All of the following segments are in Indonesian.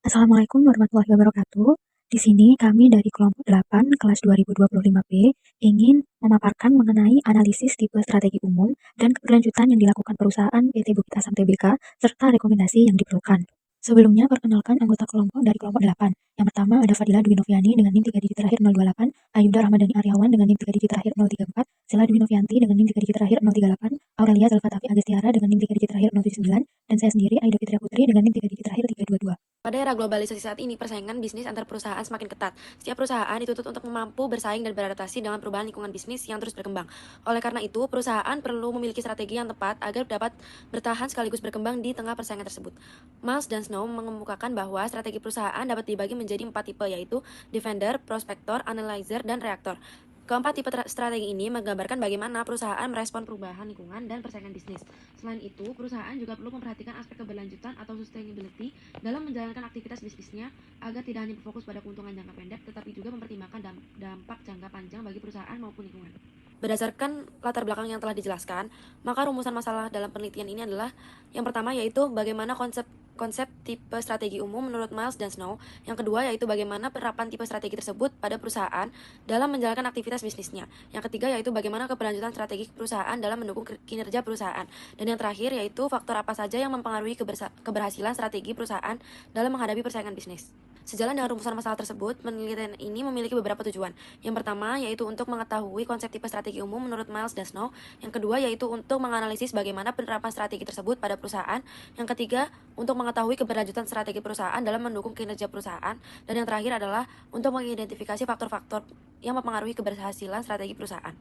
Assalamualaikum warahmatullahi wabarakatuh. Di sini kami dari kelompok 8 kelas 2025B ingin memaparkan mengenai analisis tipe strategi umum dan keberlanjutan yang dilakukan perusahaan PT Bukit Asam Tbk serta rekomendasi yang diperlukan. Sebelumnya perkenalkan anggota kelompok dari kelompok 8. Yang pertama ada Fadila Dwi Noviani dengan NIM 3 digit terakhir 028, Ayuda Rahmadani Aryawan dengan NIM 3 digit terakhir 034, Sela Dwi Novianti dengan NIM 3 digit terakhir 038, Aurelia Zalfatafi Agestiara dengan NIM 3 digit terakhir 079, dan saya sendiri Aida Fitria Putri dengan NIM 3 digit terakhir 322. Pada era globalisasi saat ini, persaingan bisnis antar perusahaan semakin ketat. Setiap perusahaan dituntut untuk mampu bersaing dan beradaptasi dengan perubahan lingkungan bisnis yang terus berkembang. Oleh karena itu, perusahaan perlu memiliki strategi yang tepat agar dapat bertahan sekaligus berkembang di tengah persaingan tersebut. Miles dan Snow mengemukakan bahwa strategi perusahaan dapat dibagi menjadi 4 tipe, yaitu Defender, Prospector, Analyzer, dan Reactor. Keempat tipe strategi ini menggambarkan bagaimana perusahaan merespon perubahan lingkungan dan persaingan bisnis. Selain itu, perusahaan juga perlu memperhatikan aspek keberlanjutan atau sustainability dalam menjalankan aktivitas bisnisnya agar tidak hanya berfokus pada keuntungan jangka pendek, tetapi juga mempertimbangkan dampak jangka panjang bagi perusahaan maupun lingkungan. Berdasarkan latar belakang yang telah dijelaskan, maka rumusan masalah dalam penelitian ini adalah yang pertama yaitu bagaimana konsep tipe strategi umum menurut Miles dan Snow. Yang kedua yaitu bagaimana penerapan tipe strategi tersebut pada perusahaan dalam menjalankan aktivitas bisnisnya. Yang ketiga yaitu bagaimana keberlanjutan strategi perusahaan dalam mendukung kinerja perusahaan. Dan yang terakhir yaitu faktor apa saja yang mempengaruhi keberhasilan strategi perusahaan dalam menghadapi persaingan bisnis. Sejalan dengan rumusan masalah tersebut, penelitian ini memiliki beberapa tujuan. Yang pertama yaitu untuk mengetahui konsep tipe strategi umum menurut Miles dan Snow. Yang kedua yaitu untuk menganalisis bagaimana penerapan strategi tersebut pada perusahaan. Yang ketiga, untuk mengetahui keberlanjutan strategi perusahaan dalam mendukung kinerja perusahaan. Dan yang terakhir adalah untuk mengidentifikasi faktor-faktor yang mempengaruhi keberhasilan strategi perusahaan.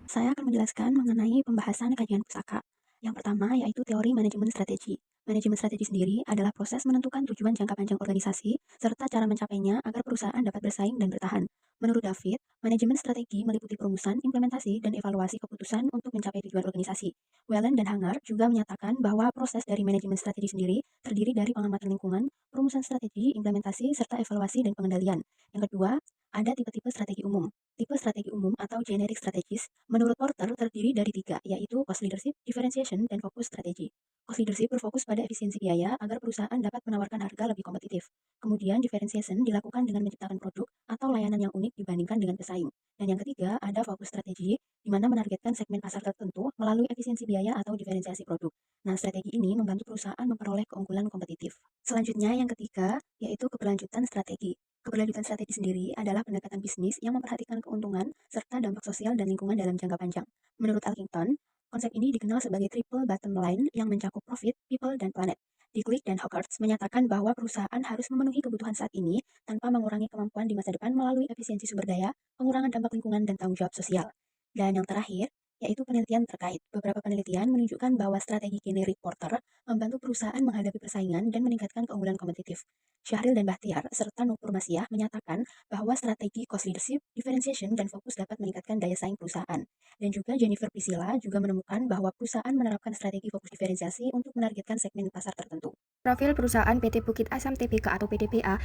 Saya akan menjelaskan mengenai pembahasan kajian pusaka. Yang pertama yaitu teori manajemen strategi. Manajemen strategi sendiri adalah proses menentukan tujuan jangka panjang organisasi serta cara mencapainya agar perusahaan dapat bersaing dan bertahan. Menurut David, manajemen strategi meliputi perumusan, implementasi, dan evaluasi keputusan untuk mencapai tujuan organisasi. Wellen dan Hanger juga menyatakan bahwa proses dari manajemen strategi sendiri terdiri dari pengamatan lingkungan, perumusan strategi, implementasi, serta evaluasi dan pengendalian. Yang kedua, ada tipe-tipe strategi umum. Tipe strategi umum atau generic strategies menurut Porter terdiri dari 3, yaitu cost leadership, differentiation, dan fokus strategi. Cost leadership berfokus pada efisiensi biaya agar perusahaan dapat menawarkan harga lebih kompetitif. Kemudian differentiation dilakukan dengan menciptakan produk atau layanan yang unik dibandingkan dengan pesaing. Dan yang ketiga, ada fokus strategi, di mana menargetkan segmen pasar tertentu melalui efisiensi biaya atau diferensiasi produk. Nah, strategi ini membantu perusahaan memperoleh keunggulan kompetitif. Selanjutnya, yang ketiga, yaitu keberlanjutan strategi. Keberlanjutan strategi sendiri adalah pendekatan bisnis yang memperhatikan keuntungan serta dampak sosial dan lingkungan dalam jangka panjang. Menurut Alkington, konsep ini dikenal sebagai triple bottom line yang mencakup profit, people, dan planet. Diclick dan Hawkins menyatakan bahwa perusahaan harus memenuhi kebutuhan saat ini tanpa mengurangi kemampuan di masa depan melalui efisiensi sumber daya, pengurangan dampak lingkungan, dan tanggung jawab sosial. Dan yang terakhir, yaitu penelitian terkait. Beberapa penelitian menunjukkan bahwa strategi generik Porter membantu perusahaan menghadapi persaingan dan meningkatkan keunggulan kompetitif. Syahril dan Bahtiar serta Nur Purmasiyah menyatakan bahwa strategi cost leadership, differentiation, dan fokus dapat meningkatkan daya saing perusahaan. Dan juga Jennifer Priscilla juga menemukan bahwa perusahaan menerapkan strategi fokus diferensiasi untuk menargetkan segmen pasar tertentu. Profil perusahaan PT Bukit Asam Tbk atau PTBA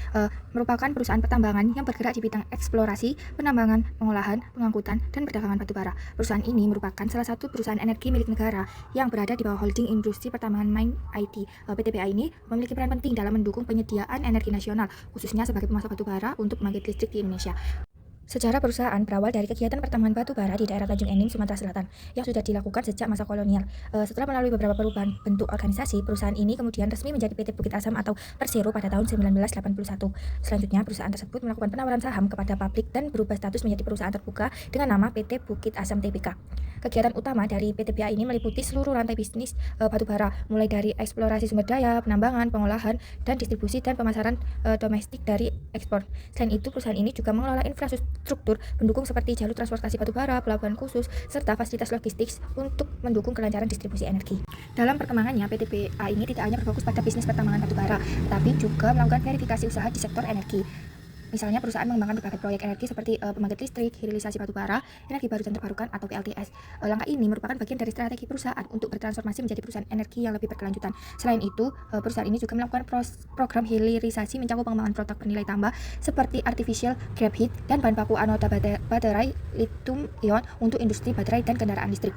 merupakan perusahaan pertambangan yang bergerak di bidang eksplorasi, penambangan, pengolahan, pengangkutan, dan perdagangan batubara. Perusahaan ini merupakan salah satu perusahaan energi milik negara yang berada di bawah holding industri pertambangan Main IT. PTBA ini memiliki peran penting dalam mendukung penyediaan energi nasional, khususnya sebagai pemasok batubara untuk pembangkit listrik di Indonesia. Sejarah perusahaan berawal dari kegiatan pertambangan batu bara di daerah Tanjung Enim, Sumatera Selatan, yang sudah dilakukan sejak masa kolonial. Setelah melalui beberapa perubahan bentuk organisasi, perusahaan ini kemudian resmi menjadi PT Bukit Asam atau Persero pada tahun 1981. Selanjutnya, perusahaan tersebut melakukan penawaran saham kepada publik dan berubah status menjadi perusahaan terbuka dengan nama PT Bukit Asam Tbk. Kegiatan utama dari PTBA ini meliputi seluruh rantai bisnis batubara, mulai dari eksplorasi sumber daya, penambangan, pengolahan, dan distribusi dan pemasaran domestik dari ekspor. Selain itu, perusahaan ini juga mengelola infrastruktur pendukung seperti jalur transportasi batubara, pelabuhan khusus, serta fasilitas logistik untuk mendukung kelancaran distribusi energi. Dalam perkembangannya, PTBA ini tidak hanya berfokus pada bisnis pertambangan batubara, tetapi juga melakukan verifikasi usaha di sektor energi. Misalnya perusahaan mengembangkan berbagai proyek energi seperti pembangkit listrik, hilirisasi batubara, energi baru dan terbarukan atau PLTS. Langkah ini merupakan bagian dari strategi perusahaan untuk bertransformasi menjadi perusahaan energi yang lebih berkelanjutan. Selain itu, perusahaan ini juga melakukan program hilirisasi mencakup pengembangan produk bernilai tambah seperti artificial graphite dan bahan baku anoda baterai lithium ion untuk industri baterai dan kendaraan listrik.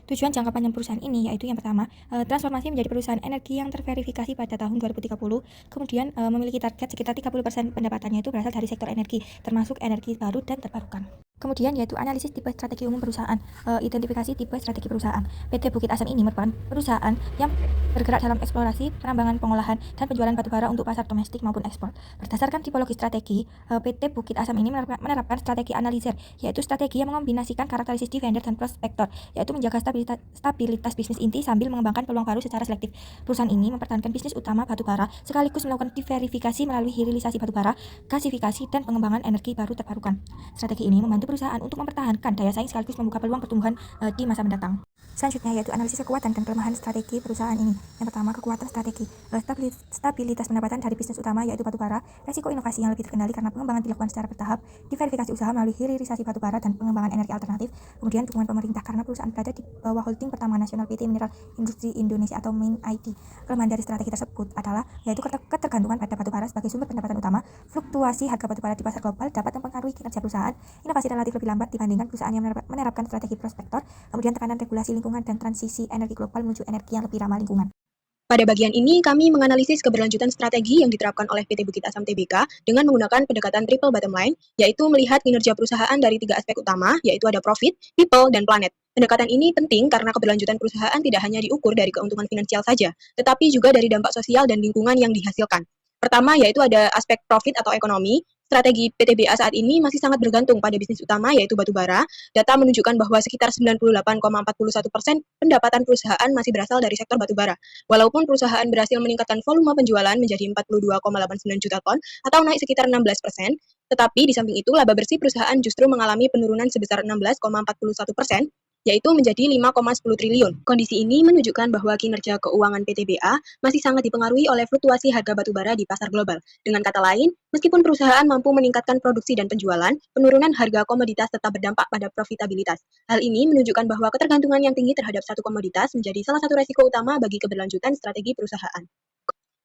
Tujuan jangka panjang perusahaan ini yaitu yang pertama, transformasi menjadi perusahaan energi yang terverifikasi pada tahun 2030, kemudian memiliki target sekitar 30% pendapatannya itu berasal dari sektor energi, termasuk energi baru dan terbarukan. Kemudian yaitu analisis tipe strategi umum perusahaan, identifikasi tipe strategi perusahaan. PT Bukit Asam ini merupakan perusahaan yang bergerak dalam eksplorasi, penambangan, pengolahan, dan penjualan batubara untuk pasar domestik maupun ekspor. Berdasarkan tipologi strategi, PT Bukit Asam ini menerapkan strategi analisir, yaitu strategi yang mengombinasikan karakteristik vendor dan prospektor, yaitu menjaga stabilitas bisnis inti sambil mengembangkan peluang baru secara selektif. Perusahaan ini mempertahankan bisnis utama batubara sekaligus melakukan diverifikasi melalui hilirisasi batubara, gasifikasi, dan pengembangan energi baru terbarukan. Strategi ini membantu perusahaan untuk mempertahankan daya saing sekaligus membuka peluang pertumbuhan di masa mendatang. Selanjutnya yaitu analisis kekuatan dan kelemahan strategi perusahaan ini. Yang pertama, kekuatan strategi. Stabilitas pendapatan dari bisnis utama yaitu batubara, resiko inovasi yang lebih terkendali karena pengembangan dilakukan secara bertahap, diverifikasi usaha melalui hilirisasi batubara dan pengembangan energi alternatif, kemudian dukungan pemerintah karena perusahaan berada di bawah holding pertambangan nasional PT Mineral Industri Indonesia atau MIND. Kelemahan dari strategi tersebut adalah yaitu ketergantungan pada batubara sebagai sumber pendapatan utama, fluktuasi harga batubara di pasar global dapat mempengaruhi kinerja perusahaan, inovasi relatif lebih lambat dibandingkan perusahaan yang menerapkan strategi prospektor, kemudian tekanan regulasi lingkungan dan transisi energi global menuju energi yang lebih ramah lingkungan. Pada bagian ini, kami menganalisis keberlanjutan strategi yang diterapkan oleh PT Bukit Asam Tbk dengan menggunakan pendekatan triple bottom line, yaitu melihat kinerja perusahaan dari 3 aspek utama, yaitu ada profit, people, dan planet. Pendekatan ini penting karena keberlanjutan perusahaan tidak hanya diukur dari keuntungan finansial saja, tetapi juga dari dampak sosial dan lingkungan yang dihasilkan. Pertama, yaitu ada aspek profit atau ekonomi. Strategi PTBA saat ini masih sangat bergantung pada bisnis utama, yaitu batubara. Data menunjukkan bahwa sekitar 98,41% pendapatan perusahaan masih berasal dari sektor batubara. Walaupun perusahaan berhasil meningkatkan volume penjualan menjadi 42,89 juta ton atau naik sekitar 16%, tetapi di samping itu laba bersih perusahaan justru mengalami penurunan sebesar 16,41%, yaitu menjadi 5,10 triliun. Kondisi ini menunjukkan bahwa kinerja keuangan PTBA masih sangat dipengaruhi oleh fluktuasi harga batubara di pasar global. Dengan kata lain, meskipun perusahaan mampu meningkatkan produksi dan penjualan, penurunan harga komoditas tetap berdampak pada profitabilitas. Hal ini menunjukkan bahwa ketergantungan yang tinggi terhadap satu komoditas menjadi salah satu resiko utama bagi keberlanjutan strategi perusahaan.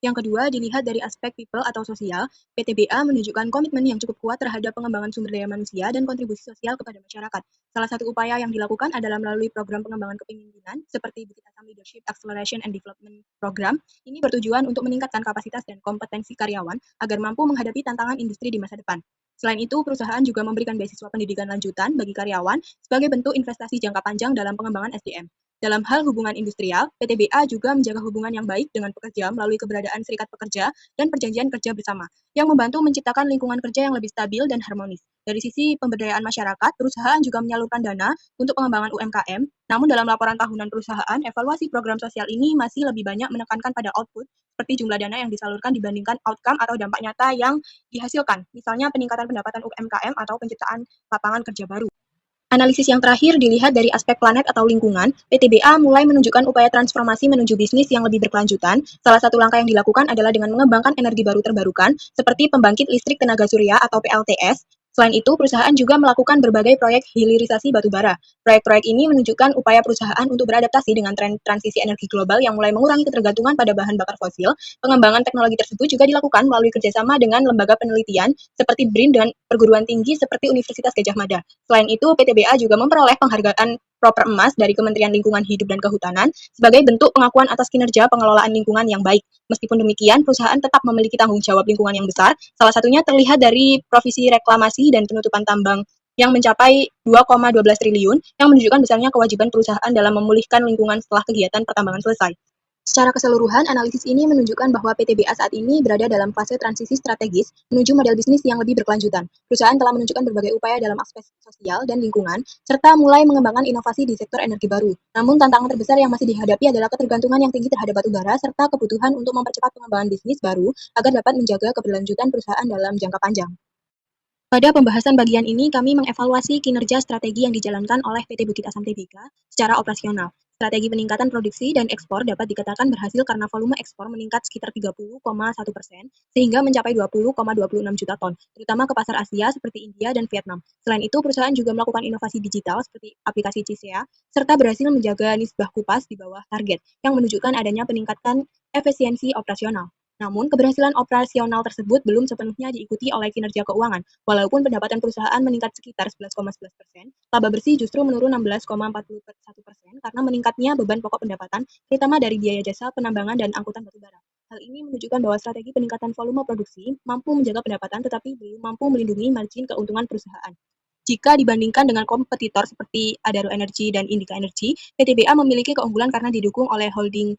Yang kedua, dilihat dari aspek people atau sosial, PTBA menunjukkan komitmen yang cukup kuat terhadap pengembangan sumber daya manusia dan kontribusi sosial kepada masyarakat. Salah satu upaya yang dilakukan adalah melalui program pengembangan kepemimpinan seperti Bukit Asam Leadership Acceleration and Development Program. Ini bertujuan untuk meningkatkan kapasitas dan kompetensi karyawan agar mampu menghadapi tantangan industri di masa depan. Selain itu, perusahaan juga memberikan beasiswa pendidikan lanjutan bagi karyawan sebagai bentuk investasi jangka panjang dalam pengembangan SDM. Dalam hal hubungan industrial, PTBA juga menjaga hubungan yang baik dengan pekerja melalui keberadaan serikat pekerja dan perjanjian kerja bersama, yang membantu menciptakan lingkungan kerja yang lebih stabil dan harmonis. Dari sisi pemberdayaan masyarakat, perusahaan juga menyalurkan dana untuk pengembangan UMKM, namun dalam laporan tahunan perusahaan, evaluasi program sosial ini masih lebih banyak menekankan pada output, seperti jumlah dana yang disalurkan dibandingkan outcome atau dampak nyata yang dihasilkan, misalnya peningkatan pendapatan UMKM atau penciptaan lapangan kerja baru. Analisis yang terakhir dilihat dari aspek planet atau lingkungan, PTBA mulai menunjukkan upaya transformasi menuju bisnis yang lebih berkelanjutan. Salah satu langkah yang dilakukan adalah dengan mengembangkan energi baru terbarukan, seperti pembangkit listrik tenaga surya atau PLTS. Selain itu, perusahaan juga melakukan berbagai proyek hilirisasi batubara. Proyek-proyek ini menunjukkan upaya perusahaan untuk beradaptasi dengan tren transisi energi global yang mulai mengurangi ketergantungan pada bahan bakar fosil. Pengembangan teknologi tersebut juga dilakukan melalui kerjasama dengan lembaga penelitian seperti BRIN dan perguruan tinggi seperti Universitas Gadjah Mada. Selain itu, PTBA juga memperoleh penghargaan Proper Emas dari Kementerian Lingkungan Hidup dan Kehutanan sebagai bentuk pengakuan atas kinerja pengelolaan lingkungan yang baik. Meskipun demikian, perusahaan tetap memiliki tanggung jawab lingkungan yang besar. Salah satunya terlihat dari provisi reklamasi dan penutupan tambang yang mencapai 2,12 triliun yang menunjukkan besarnya kewajiban perusahaan dalam memulihkan lingkungan setelah kegiatan pertambangan selesai. Secara keseluruhan, analisis ini menunjukkan bahwa PTBA saat ini berada dalam fase transisi strategis menuju model bisnis yang lebih berkelanjutan. Perusahaan telah menunjukkan berbagai upaya dalam aspek sosial dan lingkungan, serta mulai mengembangkan inovasi di sektor energi baru. Namun, tantangan terbesar yang masih dihadapi adalah ketergantungan yang tinggi terhadap batubara, serta kebutuhan untuk mempercepat pengembangan bisnis baru agar dapat menjaga keberlanjutan perusahaan dalam jangka panjang. Pada pembahasan bagian ini, kami mengevaluasi kinerja strategi yang dijalankan oleh PT Bukit Asam Tbk secara operasional. Strategi peningkatan produksi dan ekspor dapat dikatakan berhasil karena volume ekspor meningkat sekitar 30,1% sehingga mencapai 20,26 juta ton, terutama ke pasar Asia seperti India dan Vietnam. Selain itu, perusahaan juga melakukan inovasi digital seperti aplikasi Cisea, serta berhasil menjaga nisbah kupas di bawah target, yang menunjukkan adanya peningkatan efisiensi operasional. Namun, keberhasilan operasional tersebut belum sepenuhnya diikuti oleh kinerja keuangan. Walaupun pendapatan perusahaan meningkat sekitar 11,11%, laba bersih justru menurun 16,41% karena meningkatnya beban pokok pendapatan, terutama dari biaya jasa, penambangan, dan angkutan batubara. Hal ini menunjukkan bahwa strategi peningkatan volume produksi mampu menjaga pendapatan tetapi belum mampu melindungi margin keuntungan perusahaan. Jika dibandingkan dengan kompetitor seperti Adaro Energy dan Indica Energy, PTBA memiliki keunggulan karena didukung oleh holding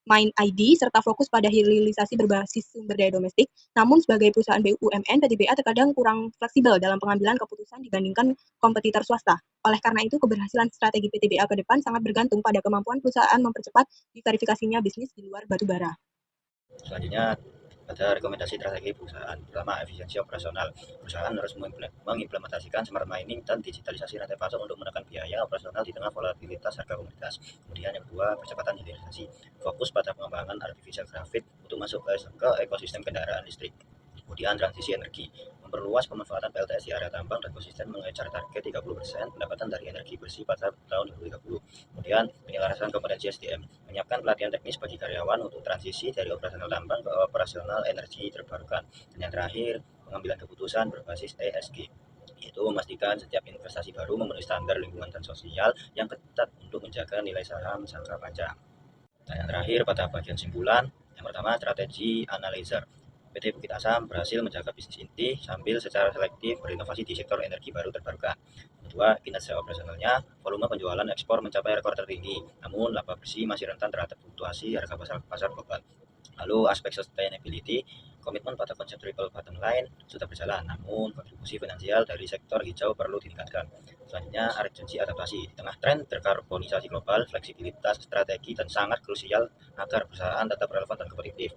Mind ID serta fokus pada hilirisasi berbasis sumber daya domestik. Namun sebagai perusahaan BUMN, PTBA terkadang kurang fleksibel dalam pengambilan keputusan dibandingkan kompetitor swasta. Oleh karena itu, keberhasilan strategi PTBA ke depan sangat bergantung pada kemampuan perusahaan mempercepat diverifikasinya bisnis di luar batubara. Selanjutnya ada rekomendasi strategi perusahaan. Pertama, efisiensi operasional. Perusahaan harus mengimplementasikan smart mining dan digitalisasi rantai pasok untuk menekan biaya operasional di tengah volatilitas harga komoditas. Kemudian yang kedua, percepatan hilirisasi. Fokus pada pengembangan artificial graphite untuk masuk ke ekosistem kendaraan listrik. Kemudian transisi energi, memperluas pemanfaatan PLTS di area tambang dan konsisten mengejar target 30% pendapatan dari energi bersih pada tahun 2030. Kemudian penyelarasan kompetensi SDM, menyiapkan pelatihan teknis bagi karyawan untuk transisi dari operasional tambang ke operasional energi terbarukan. Dan yang terakhir, pengambilan keputusan berbasis ESG, yaitu memastikan setiap investasi baru memenuhi standar lingkungan dan sosial yang ketat untuk menjaga nilai saham jangka panjang. Dan yang terakhir pada bagian simpulan, yang pertama strategi analyzer. PT Bukit Asam berhasil menjaga bisnis inti sambil secara selektif berinovasi di sektor energi baru terbarukan. Kedua, kinerja operasionalnya, volume penjualan ekspor mencapai rekor tertinggi, namun laba bersih masih rentan terhadap fluktuasi harga pasar global. Lalu aspek sustainability, komitmen pada konsep triple bottom line sudah berjalan, namun kontribusi finansial dari sektor hijau perlu ditingkatkan. Selanjutnya, urgensi adaptasi. Di tengah tren dekarbonisasi global, fleksibilitas strategi dan sangat krusial agar perusahaan tetap relevan dan kompetitif.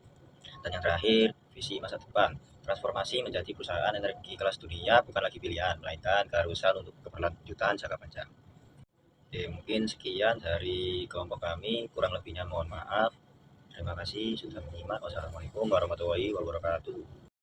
Dan yang terakhir, visi masa depan. Transformasi menjadi perusahaan energi kelas dunia bukan lagi pilihan, melainkan keharusan untuk keberlanjutan jangka panjang. Oke, mungkin sekian dari kelompok kami, kurang lebihnya mohon maaf. Terima kasih sudah menyimak. Wassalamualaikum warahmatullahi wabarakatuh.